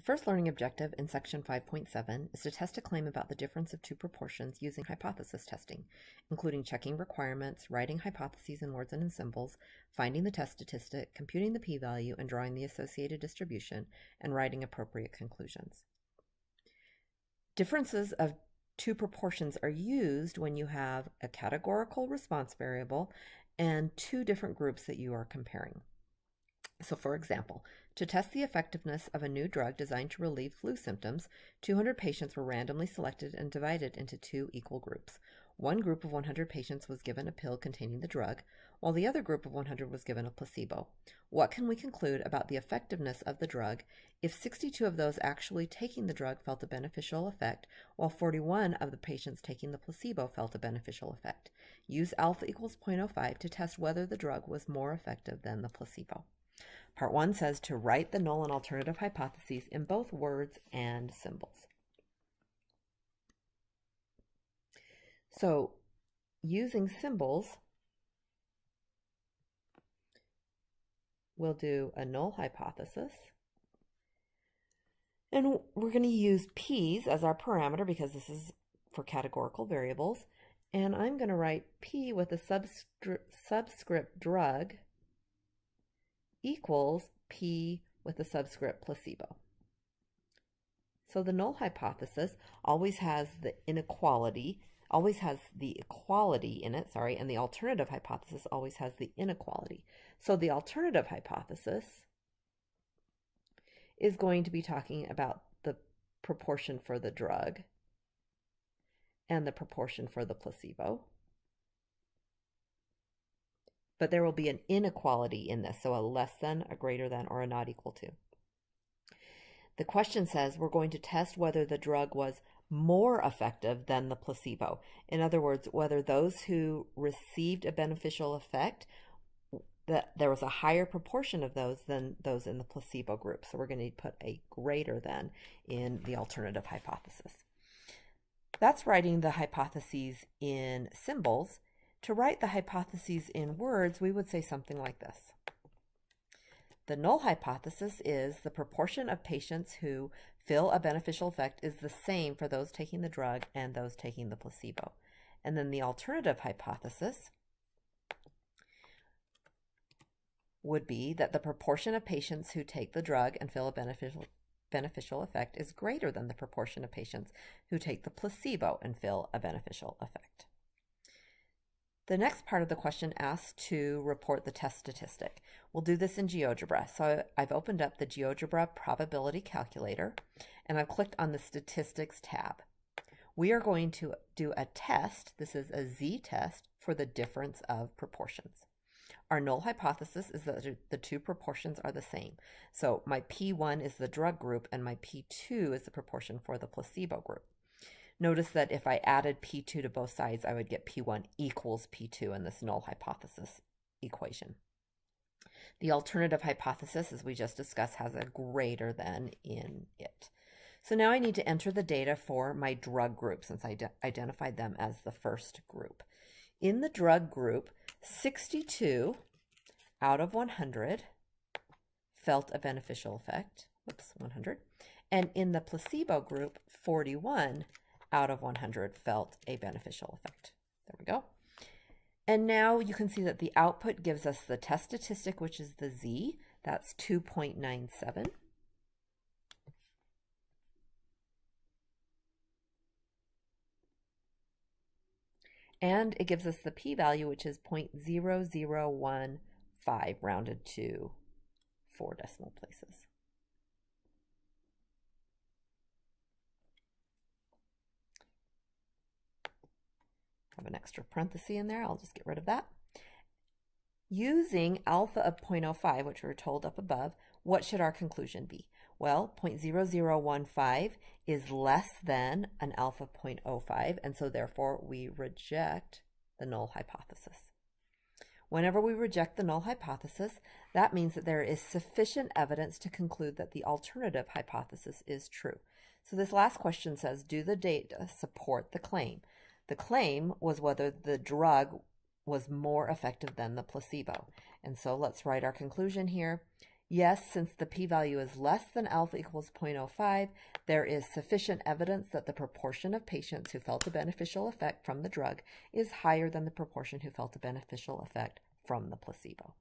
first learning objective in section 5.7 is to test a claim about the difference of two proportions using hypothesis testing, including checking requirements, writing hypotheses in words and in symbols, finding the test statistic, computing the p-value, and drawing the associated distribution, and writing appropriate conclusions. Differences of two proportions are used when you have a categorical response variable and two different groups that you are comparing. So for example, to test the effectiveness of a new drug designed to relieve flu symptoms, 200 patients were randomly selected and divided into two equal groups. One group of 100 patients was given a pill containing the drug, while the other group of 100 was given a placebo. What can we conclude about the effectiveness of the drug if 62 of those actually taking the drug felt a beneficial effect, while 41 of the patients taking the placebo felt a beneficial effect? Use alpha equals 0.05 to test whether the drug was more effective than the placebo. Part 1 says to write the null and alternative hypotheses in both words and symbols. So, using symbols, we'll do a null hypothesis. And we're going to use p's as our parameter because this is for categorical variables. And I'm going to write p with a subscript drug equals p with a subscript placebo. So the null hypothesis always has the equality in it, and the alternative hypothesis always has the inequality. So the alternative hypothesis is going to be talking about the proportion for the drug and the proportion for the placebo. But there will be an inequality in this, so a less than, a greater than, or a not equal to. The question says we're going to test whether the drug was more effective than the placebo. In other words, whether those who received a beneficial effect, that there was a higher proportion of those than those in the placebo group. So we're going to put a greater than in the alternative hypothesis. That's writing the hypotheses in symbols. To write the hypotheses in words, we would say something like this. The null hypothesis is the proportion of patients who feel a beneficial effect is the same for those taking the drug and those taking the placebo. And then the alternative hypothesis would be that the proportion of patients who take the drug and feel a beneficial effect is greater than the proportion of patients who take the placebo and feel a beneficial effect. The next part of the question asks to report the test statistic. We'll do this in GeoGebra. So I've opened up the GeoGebra probability calculator and I've clicked on the statistics tab. We are going to do a test. This is a z-test for the difference of proportions. Our null hypothesis is that the two proportions are the same. So my P1 is the drug group and my P2 is the proportion for the placebo group. Notice that if I added P2 to both sides, I would get P1 equals P2 in this null hypothesis equation. The alternative hypothesis, as we just discussed, has a greater than in it. So now I need to enter the data for my drug group since I identified them as the first group. In the drug group, 62 out of 100 felt a beneficial effect. Oops, 100. And in the placebo group, 41 out of 100 felt a beneficial effect. There we go. And now you can see that the output gives us the test statistic, which is the Z. That's 2.97. And it gives us the p-value, which is 0.0015, rounded to 4 decimal places. Have an extra parenthesis in there. I'll just get rid of that. Using alpha of 0.05, which we were told up above, what should our conclusion be? Well, 0.0015 is less than an alpha 0.05, and so therefore we reject the null hypothesis. Whenever we reject the null hypothesis, that means that there is sufficient evidence to conclude that the alternative hypothesis is true. So this last question says, do the data support the claim? The claim was whether the drug was more effective than the placebo. And so let's write our conclusion here. Yes, since the p-value is less than alpha equals 0.05, there is sufficient evidence that the proportion of patients who felt a beneficial effect from the drug is higher than the proportion who felt a beneficial effect from the placebo.